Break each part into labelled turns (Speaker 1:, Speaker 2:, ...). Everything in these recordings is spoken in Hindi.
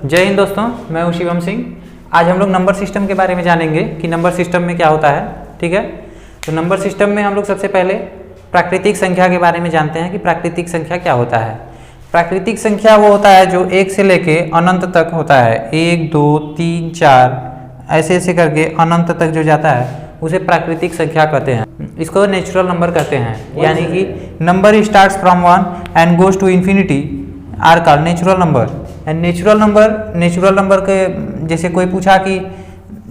Speaker 1: जय हिंद दोस्तों, मैं हूं शिवम सिंह। आज हम लोग नंबर सिस्टम के बारे में जानेंगे कि नंबर सिस्टम में क्या होता है। ठीक है, तो नंबर सिस्टम में हम लोग सबसे पहले प्राकृतिक संख्या के बारे में जानते हैं कि प्राकृतिक संख्या क्या होता है। प्राकृतिक संख्या वो होता है जो 1 से लेके अनंत तक होता है। 1 2 3 4 ऐसे ऐसे करके अनंत तक जो जाता है उसे प्राकृतिक संख्या कहते हैं। इसको नेचुरल नंबर कहते हैं, यानी कि number starts from 1 and goes to infinity are called natural number. And natural number के जैसे कोई पूछा कि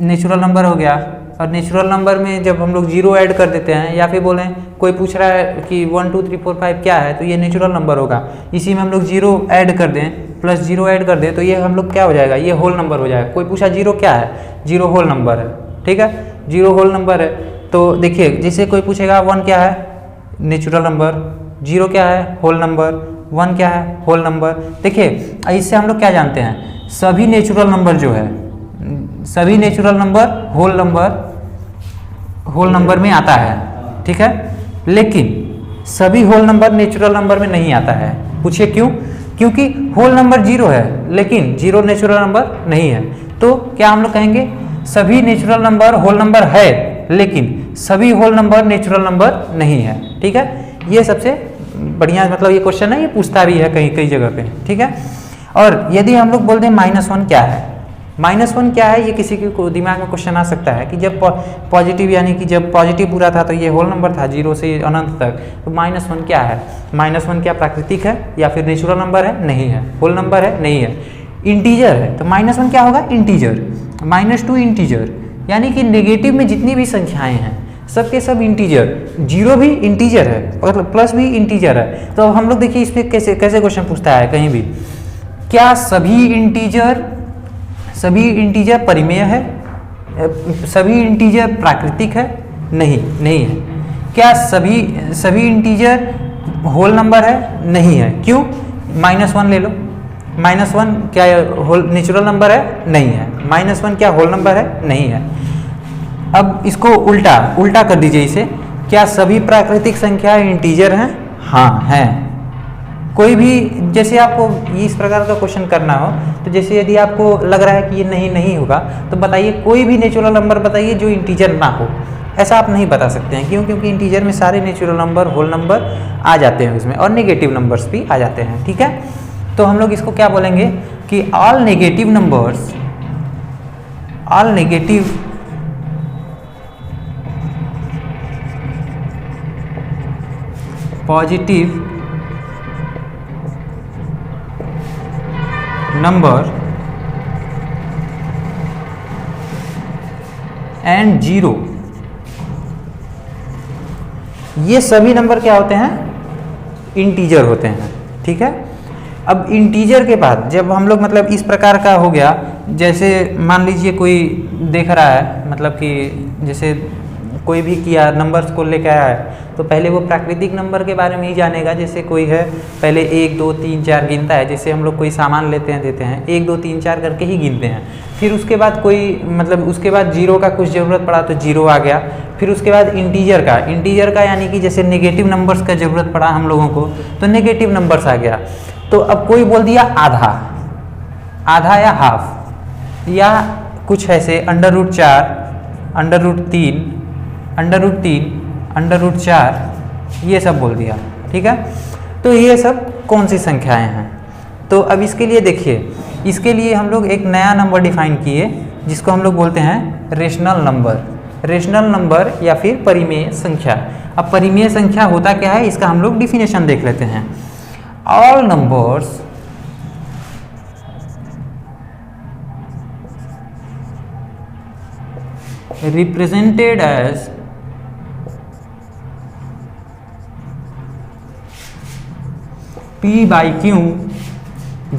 Speaker 1: नेचुरल नंबर हो गया, और नेचुरल नंबर में जब हम लोग जीरो ऐड कर देते हैं या फिर बोलें कोई पूछ रहा है कि 1 2 3 4 5 क्या है, तो ये नेचुरल नंबर होगा। इसी में हम लोग जीरो ऐड कर दें, प्लस जीरो ऐड कर दें, तो ये हम लोग क्या हो जाएगा, ये होल नंबर हो जाएगा। कोई पूछा जीरो क्या है, जीरो होल नंबर है। ठीक है, जीरो होल नंबर है। तो देखिए, जैसे कोई पूछेगा 1 क्या है, नेचुरल नंबर, जीरो क्या है, होल नंबर, 1 क्या है, होल नंबर। देखिए, इससे हम लोग क्या जानते हैं, सभी नेचुरल नंबर जो है, सभी नेचुरल नंबर होल नंबर में आता है। ठीक है, लेकिन सभी होल नंबर नेचुरल नंबर में नहीं आता है। पूछिए क्यों? क्योंकि होल नंबर जीरो है लेकिन जीरो नेचुरल नंबर नहीं है। तो क्या हम लोग कहेंगे, सभी नेचुरल नंबर होल नंबर है लेकिन सभी होल नंबर नेचुरल नंबर नहीं है। ठीक है, ये सबसे बढ़िया मतलब ये क्वेश्चन है, ये पूछता भी है कई जगह पे। ठीक है, और यदि हम लोग बोल दें -1 क्या है, -1 क्या है, ये किसी के दिमाग में क्वेश्चन आ सकता है कि जब पॉजिटिव, यानी कि जब पॉजिटिव पूरा था तो ये होल नंबर था 0 से अनंत तक, तो -1 क्या है, -1 क्या प्राकृतिक है या फिर नेचुरल नंबर है? नहीं है। होल नंबर है? नहीं है। इंटीजर है, तो -1 क्या होगा, इंटीजर। -2 इंटीजर, यानी कि नेगेटिव में जितनी भी संख्याएं हैं सब के सब इंटीजर। जीरो भी इंटीजर है, मतलब प्लस भी इंटीजर है। तो हम लोग देखिए इसमें कैसे क्वेश्चन पूछता है कहीं भी, क्या सभी इंटीजर परिमेय है, सभी इंटीजर प्राकृतिक है? नहीं है। क्या सभी इंटीजर होल नंबर है? नहीं है। क्यों? -1 ले लो, -1 क्या होल नेचुरल नंबर है? नहीं है। -1 क्या होल नंबर है? नहीं है। अब इसको उल्टा कर दीजिए इसे, क्या सभी प्राकृतिक संख्या इंटीजर हैं? हाँ हैं। कोई भी, जैसे आपको इस प्रकार का क्वेश्चन करना हो, तो जैसे यदि आपको लग रहा है कि ये नहीं होगा, तो बताइए कोई भी नेचुरल नंबर बताइए जो इंटीजर ना हो। ऐसा आप नहीं बता सकते हैं। क्यों? क्योंकि इंटीजर में सारे नेचुरल नंबर होल नंबर आ जाते हैं उसमें, और नेगेटिव नंबर्स भी आ जाते हैं। ठीक है, तो हम लोग इसको क्या बोलेंगे कि all negative positive number and zero, ये सभी नंबर क्या होते हैं, इंटीजर होते हैं। ठीक है, अब इंटीजर के बाद जब हम लोग मतलब इस प्रकार का हो गया, जैसे मान लीजिए कोई देख रहा है, मतलब कि जैसे कोई भी किया नंबर्स को लेकर आया है, तो पहले वो प्राकृतिक नंबर के बारे में ही जानेगा। जैसे कोई है पहले 1 2 3 4 गिनता है, जैसे हम लोग कोई सामान लेते हैं देते हैं 1 2 3 4 करके ही गिनते हैं। फिर उसके बाद कोई मतलब उसके बाद जीरो का कुछ ज़रूरत पड़ा तो जीरो आ गया। फिर उसके बाद इंटीजर का यानी कि जैसे नेगेटिव नंबर्स का ज़रूरत पड़ा हम लोगों को, तो नेगेटिव नंबर्स आ गया। तो अब कोई बोल दिया आधा या हाफ, या कुछ ऐसे √4 √3 √4 ये सब बोल दिया। ठीक है, तो ये सब कौन सी संख्याएं हैं? तो अब इसके लिए देखिए, इसके लिए हम लोग एक नया नंबर डिफाइन किए जिसको हम लोग बोलते हैं रेशनल नंबर या फिर परिमेय संख्या। अब परिमेय संख्या होता क्या है, इसका हम लोग डिफिनेशन देख लेते हैं। All numbers represented as P by Q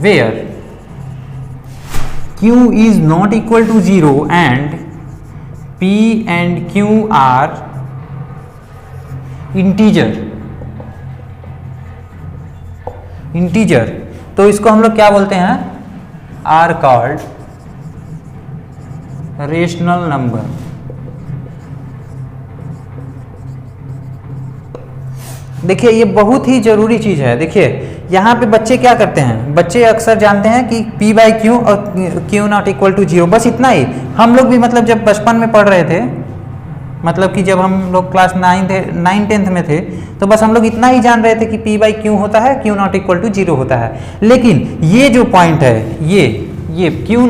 Speaker 1: where Q is not equal to 0 and P and Q are integer. तो इसको हम लोग क्या बोलते हैं, आर कॉल्ड रेशनल नंबर। देखिए ये बहुत ही जरूरी चीज़ है। देखिए यहाँ पे बच्चे क्या करते हैं, बच्चे अक्सर जानते हैं कि p बाई क्यू और क्यू नॉट इक्वल टू 0, बस इतना ही। हम लोग भी मतलब जब बचपन में पढ़ रहे थे, मतलब कि जब हम लोग क्लास 9-10 में थे, तो बस हम लोग इतना ही जान रहे थे कि p बाई क्यू होता है, क्यू नॉट इक्वल टू 0 होता है। लेकिन ये जो पॉइंट है, ये Q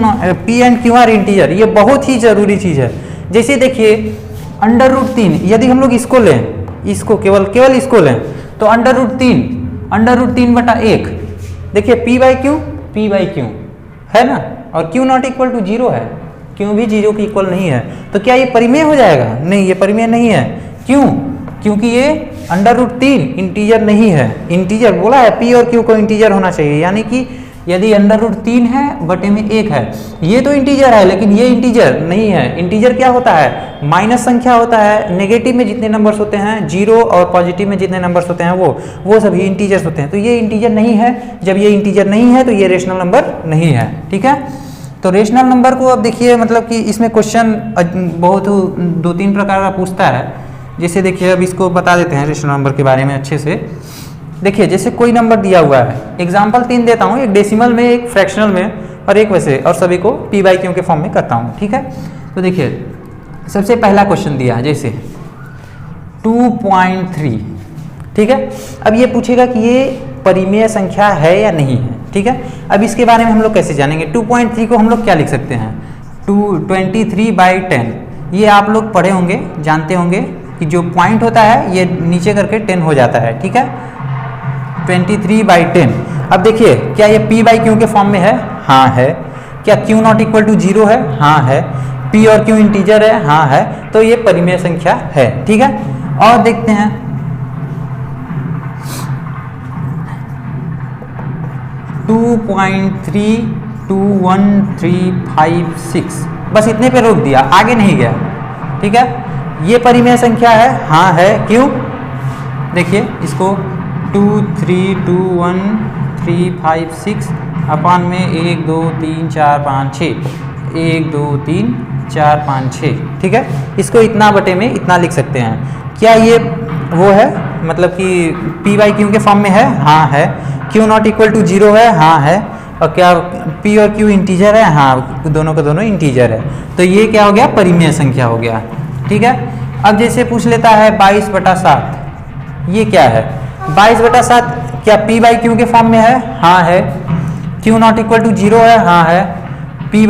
Speaker 1: p and Q R integer, ये बहुत ही ज़रूरी चीज़ है। जैसे देखिए √3, यदि हम लोग इसको लें, इसको केवल इसको लें, तो √3/1, देखिए p बाई क्यू है ना, और क्यू नॉट इक्वल टू 0 है, क्यों भी 0 के इक्वल नहीं है। तो क्या ये परिमेय हो जाएगा? नहीं, ये परिमेय नहीं है। क्यों? क्योंकि ये √3 इंटीजर नहीं है। इंटीजर बोला है, p और q को इंटीजर होना चाहिए, यानी कि यदि √3 है बटे में 1 है, ये तो इंटीजर है, लेकिन ये इंटीजर नहीं है। इंटीजर क्या होता है? माइनस संख्या होता है। नेगेटिव में जितने नंबर्स होते हैं 0 और पॉजिटिव में जितने नंबर्स होते हैं वो सभी इंटीजर्स होते हैं। तो ये इंटीजर नहीं है। जब ये इंटीजर नहीं है तो ये रेशनल नंबर नहीं है। ठीक है, तो रेशनल नंबर को अब देखिए, मतलब कि इसमें क्वेश्चन बहुत 2-3 प्रकार का पूछता है। जैसे देखिए, अब इसको बता देते हैं रेशनल नंबर के बारे में अच्छे से। देखिए, जैसे कोई नंबर दिया हुआ है, एग्जाम्पल 3 देता हूँ, एक डेसिमल में, एक फ्रैक्शनल में और एक वैसे, और सभी को p बाई क्यू के फॉर्म में करता हूँ। ठीक है, तो देखिए सबसे पहला क्वेश्चन दिया है, जैसे 2.3। ठीक है, अब ये पूछेगा कि ये परिमेय संख्या है या नहीं है। ठीक है, अब इसके बारे में हम लोग कैसे जानेंगे? 2.3 को हम लोग क्या लिख सकते हैं? 23/10। ये आप लोग पढ़े होंगे, जानते होंगे कि जो पॉइंट होता है ये नीचे करके 10 हो जाता है। ठीक है, 23/10। अब देखिए, क्या ये p बाई क्यू के फॉर्म में है? हाँ है। क्या q नॉट इक्वल टू 0 है? हाँ है। p और q इंटीजर है? हाँ है। तो ये परिमेय संख्या है। ठीक है, और देखते हैं 2.32135 बस इतने पे रोक दिया, आगे नहीं गया। ठीक है, ये परिमेय संख्या है? हाँ है। क्यों? देखिए इसको 2321356 अपान में 1 2 3 4 5 6 1 2 3 4 5 6। ठीक है, इसको इतना बटे में इतना लिख सकते हैं। क्या ये वो है, मतलब कि p बाई क्यू के फॉर्म में है? हाँ है। q नॉट इक्वल टू 0 है? हाँ है। और क्या p और q इंटीजर है? हाँ, दोनों का दोनों इंटीजर है। तो ये क्या हो गया? परिमेय संख्या हो गया। ठीक है, अब जैसे पूछ लेता है 22/7, ये क्या है? 22/7 क्या p बाई क्यू के फॉर्म में है? हाँ है। q नॉट इक्वल टू 0 है? हाँ है। p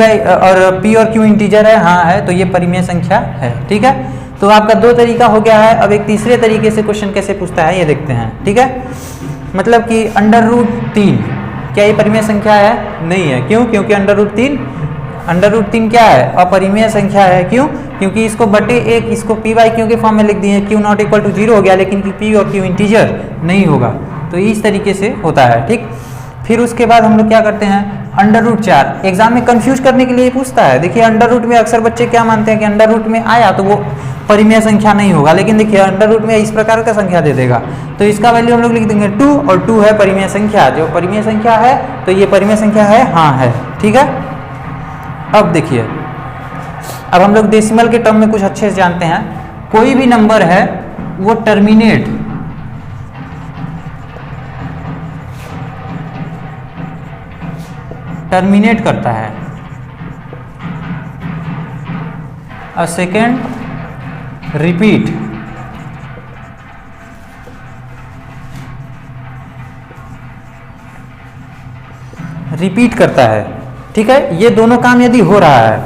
Speaker 1: और q इंटीजर है? हाँ है। तो ये परिमेय संख्या है। ठीक है, तो आपका 2 तरीका हो गया है। अब एक तीसरे तरीके से क्वेश्चन कैसे पूछता है ये देखते हैं। ठीक है, मतलब कि √3 क्या ये परिमेय संख्या है? नहीं है। क्यों? क्योंकि √3 क्या है? अपरिमेय संख्या है। क्यों? क्योंकि इसको बटे 1, इसको p बाई क्यू के फॉर्म में लिख दिए, q नॉट इक्वल टू 0 हो गया, लेकिन p और q इंटीजर नहीं होगा। तो इस तरीके से होता है। ठीक, फिर उसके बाद हम लोग क्या करते हैं? √4 एग्जाम में कंफ्यूज करने के लिए पूछता है। देखिए √ में अक्सर बच्चे क्या मानते हैं कि √ में आया तो वो परिमेय संख्या नहीं होगा, लेकिन देखिए √ में इस प्रकार का संख्या दे देगा, तो इसका वैल्यू हम लोग लिख देंगे 2, और 2 है परिमेय संख्या। जो परिमेय संख्या है तो ये परिमेय संख्या है? हाँ है। ठीक है, अब देखिए, अब हम लोग डेसिमल के टर्म में कुछ अच्छे से जानते हैं। कोई भी नंबर है वो टर्मिनेट करता है। अ सेकेंड रिपीट, रिपीट करता है। ठीक है, ये दोनों काम यदि हो रहा है,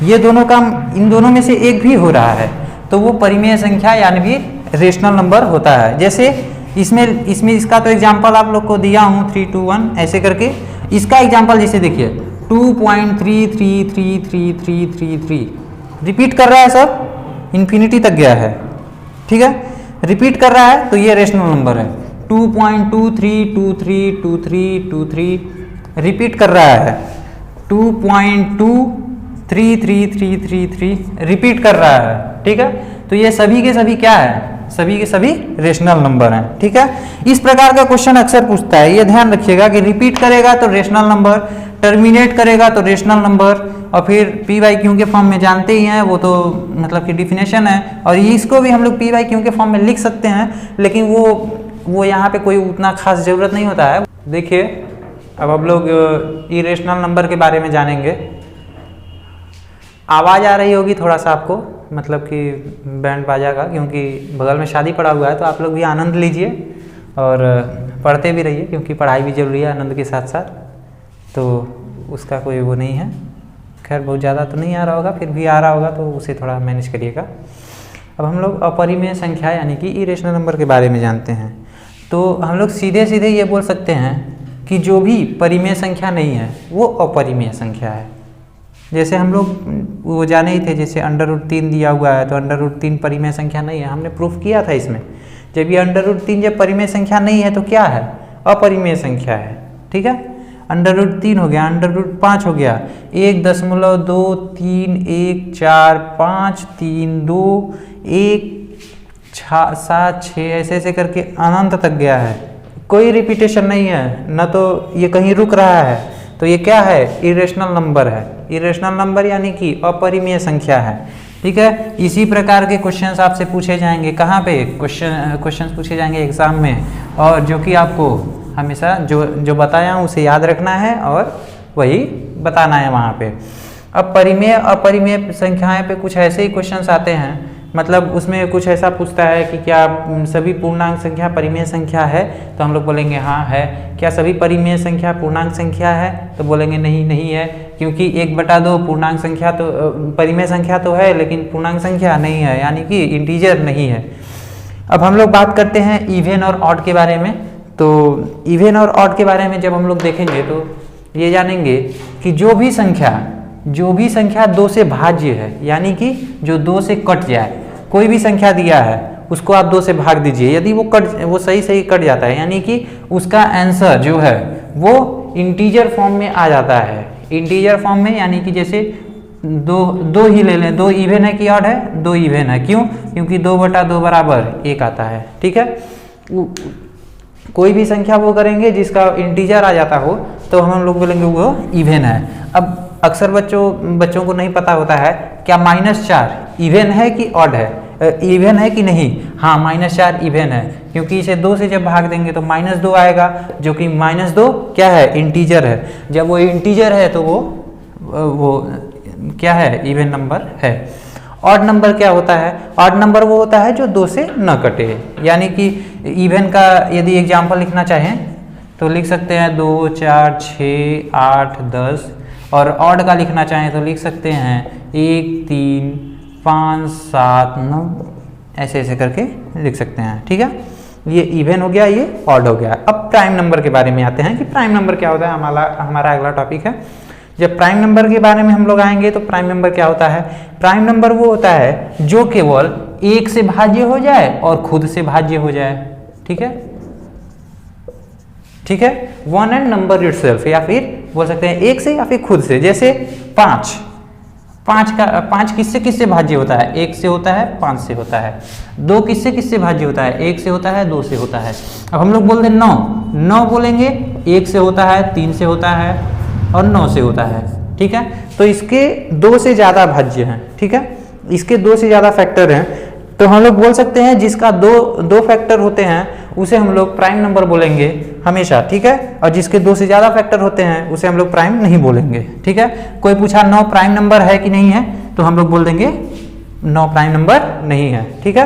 Speaker 1: ये दोनों काम इन दोनों में से एक भी हो रहा है, तो वो परिमेय संख्या यानी कि रेशनल नंबर होता है। जैसे इसमें इसका तो एग्जांपल आप लोग को दिया हूँ 3 2 1 ऐसे करके। इसका एग्जांपल जैसे देखिए 2.333333 रिपीट कर रहा है, सब इन्फिनिटी तक गया है। ठीक है, रिपीट कर रहा है तो ये रेशनल नंबर है। 2.23232323 रिपीट कर रहा है। 2.233333 रिपीट कर रहा है। ठीक है, तो ये सभी के सभी क्या है? सभी के सभी रेशनल नंबर हैं। ठीक है, इस प्रकार का क्वेश्चन अक्सर पूछता है। ये ध्यान रखिएगा कि रिपीट करेगा तो रेशनल नंबर, टर्मिनेट करेगा तो रेशनल नंबर, और फिर p बाई क्यू के फॉर्म में जानते ही हैं, वो तो मतलब कि डिफिनेशन है। और इसको भी हम लोग p बाई क्यू के फॉर्म में लिख सकते हैं, लेकिन वो वो यहाँ पे कोई उतना खास ज़रूरत नहीं होता है। देखिए अब हम लोग इरेशनल नंबर के बारे में जानेंगे। आवाज़ आ रही होगी थोड़ा सा आपको, मतलब कि बैंड बाजा का, क्योंकि बगल में शादी पड़ा हुआ है, तो आप लोग भी आनंद लीजिए और पढ़ते भी रहिए, क्योंकि पढ़ाई भी ज़रूरी है आनंद के साथ साथ, तो उसका कोई वो नहीं है। खैर बहुत ज़्यादा तो नहीं आ रहा होगा, फिर भी आ रहा होगा तो उसे थोड़ा मैनेज करिएगा। अब हम लोग अपरिमेय संख्या यानी कि इरेशनल नंबर के बारे में जानते हैं। तो हम लोग सीधे सीधे ये बोल सकते हैं कि जो भी परिमेय संख्या नहीं है वो अपरिमेय संख्या है। जैसे हम लोग वो जाने ही थे, जैसे √3 दिया हुआ है तो √3 परिमेय संख्या नहीं है, हमने प्रूफ किया था इसमें। जब ये √3 जब परिमेय संख्या नहीं है तो क्या है? अपरिमेय संख्या है। ठीक है, √3 हो गया, √5 हो गया, 1.2314532 1 7 6 ऐसे ऐसे करके अनंत तक गया है, कोई रिपीटेशन नहीं है, न तो ये कहीं रुक रहा है। तो ये क्या है? इरेशनल नंबर है। इरेशनल नंबर यानी कि अपरिमेय संख्या है। ठीक है, इसी प्रकार के क्वेश्चंस आपसे पूछे जाएंगे। कहाँ पे क्वेश्चंस पूछे जाएंगे? एग्जाम में, और जो कि आपको हमेशा जो बताया हूँ उसे याद रखना है और वही बताना है वहाँ पे। अब परिमेय अपरिमेय संख्याएं पे कुछ ऐसे ही क्वेश्चंस आते हैं, मतलब उसमें कुछ ऐसा पूछता है कि क्या सभी पूर्णांक संख्या परिमेय संख्या है? तो हम लोग बोलेंगे हाँ है। क्या सभी परिमेय संख्या पूर्णांक संख्या है? तो बोलेंगे नहीं है, क्योंकि 1/2 पूर्णांक संख्या तो परिमेय संख्या तो है लेकिन पूर्णांक संख्या नहीं है, यानी कि इंटीजर नहीं है। अब हम लोग बात करते हैं इवन और ऑड के बारे में। तो इवन और ऑड के बारे में जब हम लोग देखेंगे तो ये जानेंगे कि जो भी संख्या 2 से भाज्य है, यानी कि जो 2 से कट जाए, कोई भी संख्या दिया है उसको आप 2 से भाग दीजिए, यदि वो सही कट जाता है, यानी कि उसका आंसर जो है वो इंटीजर फॉर्म में आ जाता है। इंटीजर फॉर्म में यानी कि जैसे दो ही ले लें, 2 इवन है कि ऑड है? 2 इवन है। क्यों? क्योंकि 2/2 बराबर 1 आता है। ठीक है, कोई भी संख्या वो करेंगे जिसका इंटीजर आ जाता हो तो हम लोग बोलेंगे वो इवन है। अब अक्सर बच्चों को नहीं पता होता है क्या -4 इवन है कि ऑड है, इवन है कि नहीं? हाँ, -4 इवन है, क्योंकि इसे 2 से जब भाग देंगे तो -2 आएगा, जो कि -2 क्या है? इंटीजर है। जब वो इंटीजर है तो वो क्या है? इवन नंबर है। ऑड नंबर क्या होता है? ऑड नंबर वो होता है जो 2 से न कटे, यानी कि इवन का यदि एग्जाम्पल लिखना चाहें तो लिख सकते हैं 2 4 6 8 10, और ऑड का लिखना चाहें तो लिख सकते हैं 1 3 5 7 9, ऐसे ऐसे करके लिख सकते हैं। ठीक है, ये इवन हो गया, ये ऑड हो गया। अब प्राइम नंबर के बारे में आते हैं कि प्राइम नंबर क्या होता है। हमारा अगला टॉपिक है। जब प्राइम नंबर के बारे में हम लोग आएंगे तो प्राइम नंबर क्या होता है? प्राइम नंबर वो होता है जो केवल 1 से भाज्य हो जाए और खुद से भाज्य हो जाए। ठीक है, 1 एंड नंबर इटसेल्फ, या फिर बोल सकते हैं 1 से या फिर खुद से। जैसे 5 किससे भाज्य होता है? 1 से होता है, 5 से होता है। 2 किससे भाज्य होता है? 1 से होता है, 2 से होता है। अब हम लोग बोलते हैं 9 बोलेंगे 1 से होता है, 3 से होता है और 9 से होता है। ठीक है, तो इसके 2 से ज़्यादा भाज्य हैं। ठीक है, इसके 2 से ज़्यादा फैक्टर हैं, तो हम लोग बोल सकते हैं जिसका दो फैक्टर होते हैं उसे हम लोग प्राइम नंबर बोलेंगे हमेशा। ठीक है, और जिसके 2 से ज़्यादा फैक्टर होते हैं उसे हम लोग प्राइम नहीं बोलेंगे। ठीक है, कोई पूछा 9 प्राइम नंबर है कि नहीं है, तो हम लोग बोल देंगे 9 प्राइम नंबर नहीं है। ठीक है,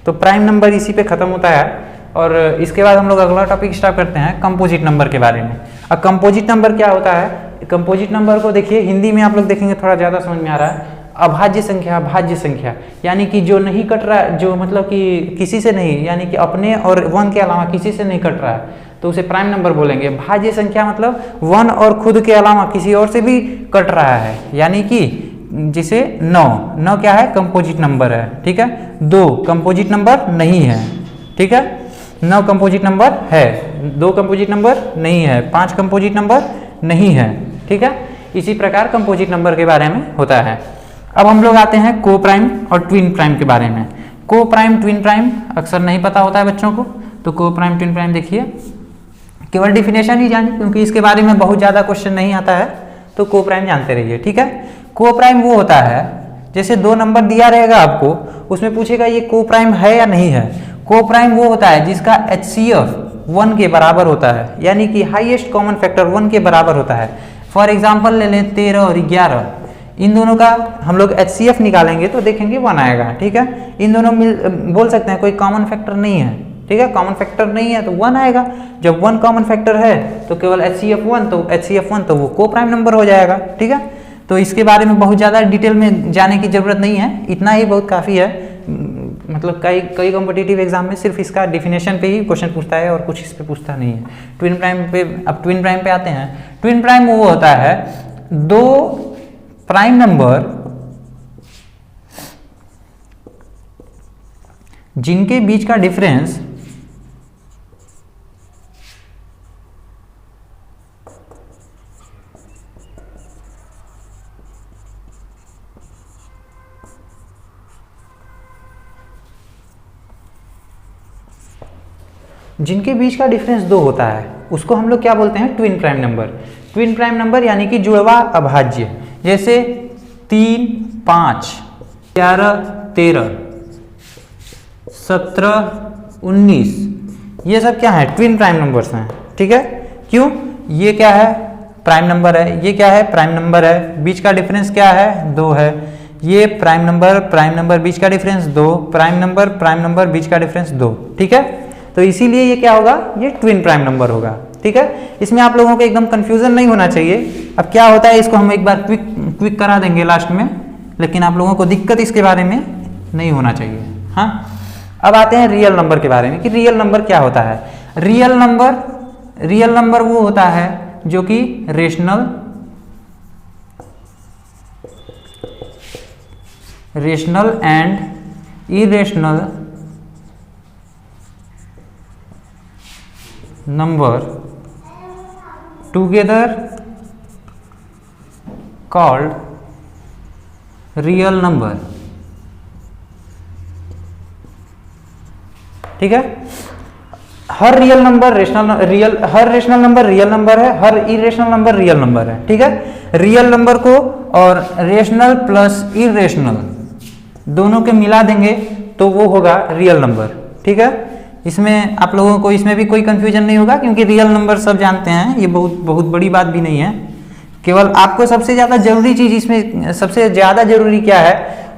Speaker 1: तो प्राइम नंबर इसी पे ख़त्म होता है। और इसके बाद हम लोग अगला टॉपिक स्टार्ट करते हैं कंपोजिट नंबर के बारे में। अब कंपोजिट नंबर क्या होता है? कंपोजिट नंबर को देखिए हिंदी में आप लोग देखेंगे थोड़ा ज़्यादा समझ में आ रहा है। अभाज्य संख्या, भाज्य संख्या, यानी कि जो नहीं कट रहा है, जो मतलब कि किसी से नहीं, यानी कि अपने और 1 के अलावा किसी से नहीं कट रहा है, तो उसे प्राइम नंबर बोलेंगे। भाज्य संख्या मतलब 1 और खुद के अलावा किसी और से भी कट रहा है, यानी कि जिसे 9 क्या है? कंपोजिट नंबर है। ठीक है, 2 कंपोजिट नंबर नहीं है। ठीक है, 9 कंपोजिट नंबर है, 2 कंपोजिट नंबर नहीं है, 5 कंपोजिट नंबर नहीं है। ठीक है, इसी प्रकार कंपोजिट नंबर के बारे में होता है। अब हम लोग आते हैं को प्राइम और ट्विन प्राइम के बारे में। को प्राइम ट्विन प्राइम अक्सर नहीं पता होता है बच्चों को, तो को प्राइम ट्विन प्राइम देखिए, केवल डिफिनेशन ही जानिए, क्योंकि इसके बारे में बहुत ज़्यादा क्वेश्चन नहीं आता है, तो को प्राइम जानते रहिए। ठीक है, को प्राइम वो होता है जैसे 2 नंबर दिया रहेगा आपको, उसमें पूछेगा ये को प्राइम है या नहीं है। को प्राइम वो होता है जिसका HCF 1 के बराबर होता है, यानी कि हाईएस्ट कॉमन फैक्टर 1 के बराबर होता है। फॉर एग्जांपल ले लें 13 और 11, इन दोनों का हम लोग HCF निकालेंगे तो देखेंगे 1 आएगा, ठीक है। इन दोनों बोल सकते हैं कोई कॉमन फैक्टर नहीं है, ठीक है, कॉमन फैक्टर नहीं है तो 1 आएगा। जब 1 कॉमन फैक्टर है तो केवल HCF 1 तो वो को प्राइम नंबर हो जाएगा, ठीक है। तो इसके बारे में बहुत ज़्यादा डिटेल में जाने की ज़रूरत नहीं है, इतना ही बहुत काफ़ी है। मतलब कई कॉम्पिटिटिव एग्जाम में सिर्फ इसका डिफिनेशन पे ही क्वेश्चन पूछता है और कुछ इस पे पूछता नहीं है। ट्विन प्राइम पे, अब ट्विन प्राइम पे आते हैं। ट्विन प्राइम वो होता है दो प्राइम नंबर जिनके बीच का डिफरेंस दो होता है, उसको हम लोग क्या बोलते हैं? Twin prime number. Twin prime number यानी कि जुड़वा अभाज्य, जैसे 3, 5, 11, 13, 17, 19, ये सब क्या है? ट्विन प्राइम नंबर्स हैं, ठीक है। क्यों? ये क्या है? प्राइम नंबर है, ये क्या है? प्राइम नंबर है, बीच का डिफरेंस क्या है? 2 है। ये प्राइम नंबर बीच का डिफरेंस 2, प्राइम नंबर बीच का डिफरेंस 2, ठीक है। तो इसीलिए ये क्या होगा? ये ट्विन प्राइम नंबर होगा, ठीक है। इसमें आप लोगों को एकदम कंफ्यूजन नहीं होना चाहिए। अब क्या होता है, इसको हम एक बार क्विक करा देंगे लास्ट में, लेकिन आप लोगों को दिक्कत इसके बारे में नहीं होना चाहिए। हाँ, अब आते हैं रियल नंबर के बारे में कि रियल नंबर क्या होता है। रियल नंबर वो होता है जो कि rational and irrational number together called real number, ठीक है। हर रेशनल नंबर रियल नंबर है, हर इरेशनल नंबर रियल नंबर है, ठीक है। रियल नंबर को और रेशनल प्लस इरेशनल दोनों के मिला देंगे तो वो होगा रियल नंबर, ठीक है। इसमें आप लोगों को इसमें भी कोई कंफ्यूजन नहीं होगा, क्योंकि रियल नंबर सब जानते हैं, ये बहुत बड़ी बात भी नहीं है। केवल आपको सबसे ज़्यादा जरूरी चीज़ इसमें सबसे ज़्यादा जरूरी क्या है?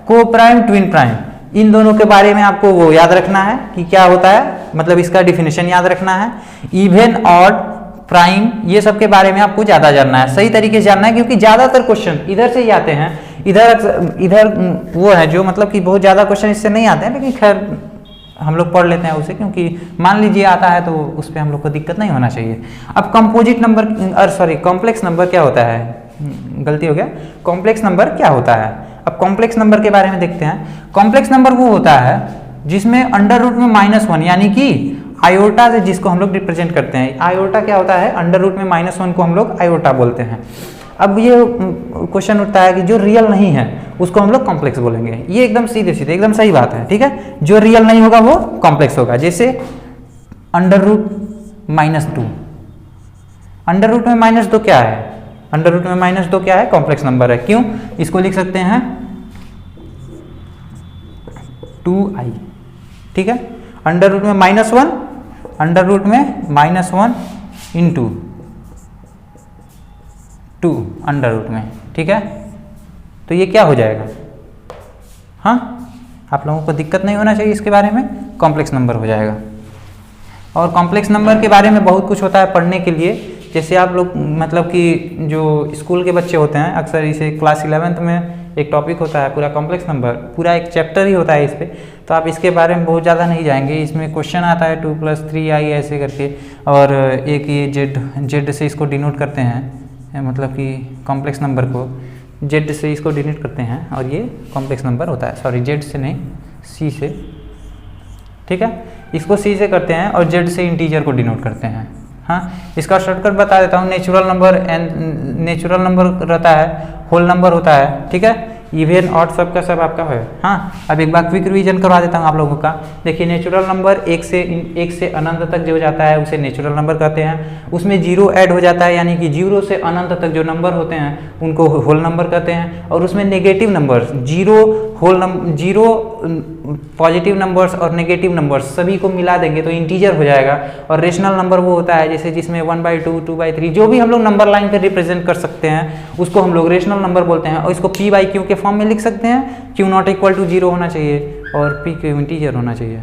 Speaker 1: को प्राइम, ट्विन प्राइम, इन दोनों के बारे में आपको वो याद रखना है कि क्या होता है, मतलब इसका डिफिनेशन याद रखना है। इवन, ऑड, प्राइम, ये सब के बारे में आपको ज़्यादा जानना है, सही तरीके से जानना है, क्योंकि ज़्यादातर क्वेश्चन इधर से ही आते हैं। इधर वो है जो मतलब कि बहुत ज़्यादा क्वेश्चन इससे नहीं आते हैं, लेकिन खैर हम लोग पढ़ लेते हैं उसे, क्योंकि मान लीजिए आता है तो उस पर हम लोग को दिक्कत नहीं होना चाहिए। अब कॉम्प्लेक्स नंबर क्या होता है? गलती हो गया, कॉम्प्लेक्स नंबर क्या होता है? अब कॉम्प्लेक्स नंबर के बारे में देखते हैं। कॉम्प्लेक्स नंबर वो होता है जिसमें अंडर रूट में -1 यानी कि आयोटा से जिसको हम लोग रिप्रेजेंट करते हैं। आयोटा क्या होता है? अंडर रूट में -1 को हम लोग आयोटा बोलते हैं। अब ये क्वेश्चन उठता है कि जो रियल नहीं है उसको हम लोग कॉम्प्लेक्स बोलेंगे। ये एकदम सीधे एकदम सही बात है, ठीक है। जो रियल नहीं होगा वो कॉम्प्लेक्स होगा, जैसे अंडर रूट -2। अंडर रूट में -2 क्या है? अंडर रूट में -2 क्या है? कॉम्प्लेक्स नंबर है। क्यों? इसको लिख सकते हैं 2i, ठीक है। अंडर रूट में -1, अंडर रूट में -1 इंटू 2 अंडर रूट में, ठीक है। तो ये क्या हो जाएगा? हाँ, आप लोगों को दिक्कत नहीं होना चाहिए इसके बारे में, कॉम्प्लेक्स नंबर हो जाएगा। और कॉम्प्लेक्स नंबर के बारे में बहुत कुछ होता है पढ़ने के लिए। जैसे आप लोग मतलब कि जो स्कूल के बच्चे होते हैं, अक्सर इसे क्लास 11th में एक टॉपिक होता है पूरा कॉम्प्लेक्स नंबर, पूरा एक चैप्टर ही होता है इस पर, तो आप इसके बारे में बहुत ज़्यादा नहीं जाएंगे। इसमें क्वेश्चन आता है 2 + 3i ऐसे करके, और एक ये जेड से इसको डिनोट करते हैं, मतलब कि कॉम्प्लेक्स नंबर को जेड से इसको डिनोट करते हैं, और ये कॉम्प्लेक्स नंबर होता है। सॉरी, जेड से नहीं, सी से, ठीक है। इसको सी से करते हैं और जेड से इंटीजर को डिनोट करते हैं। हाँ, इसका शॉर्टकट बता देता हूँ। नेचुरल नंबर रहता है, होल नंबर होता है, ठीक है। इवन ऑड सब का सब आपका है। हाँ, अब एक बार क्विक रिवीजन करवा देता हूँ आप लोगों का। देखिए नेचुरल नंबर एक से अनंत तक जो जाता है उसे नेचुरल नंबर कहते हैं। उसमें जीरो ऐड हो जाता है, यानी कि जीरो से अनंत तक जो नंबर होते हैं उनको होल नंबर कहते हैं। और उसमें negative number zero positive numbers और नेगेटिव नंबर्स सभी को मिला देंगे तो इंटीजर हो जाएगा। और रेशनल नंबर वो होता है जैसे जिसमें 1/2, 2/3 जो भी हम लोग नंबर लाइन पे रिप्रेजेंट कर सकते हैं उसको हम लोग रेशनल नंबर बोलते हैं। और इसको p/q के फॉर्म में लिख सकते हैं, q नॉट इक्वल टू 0 होना चाहिए और p क्यू इंटीजर होना चाहिए।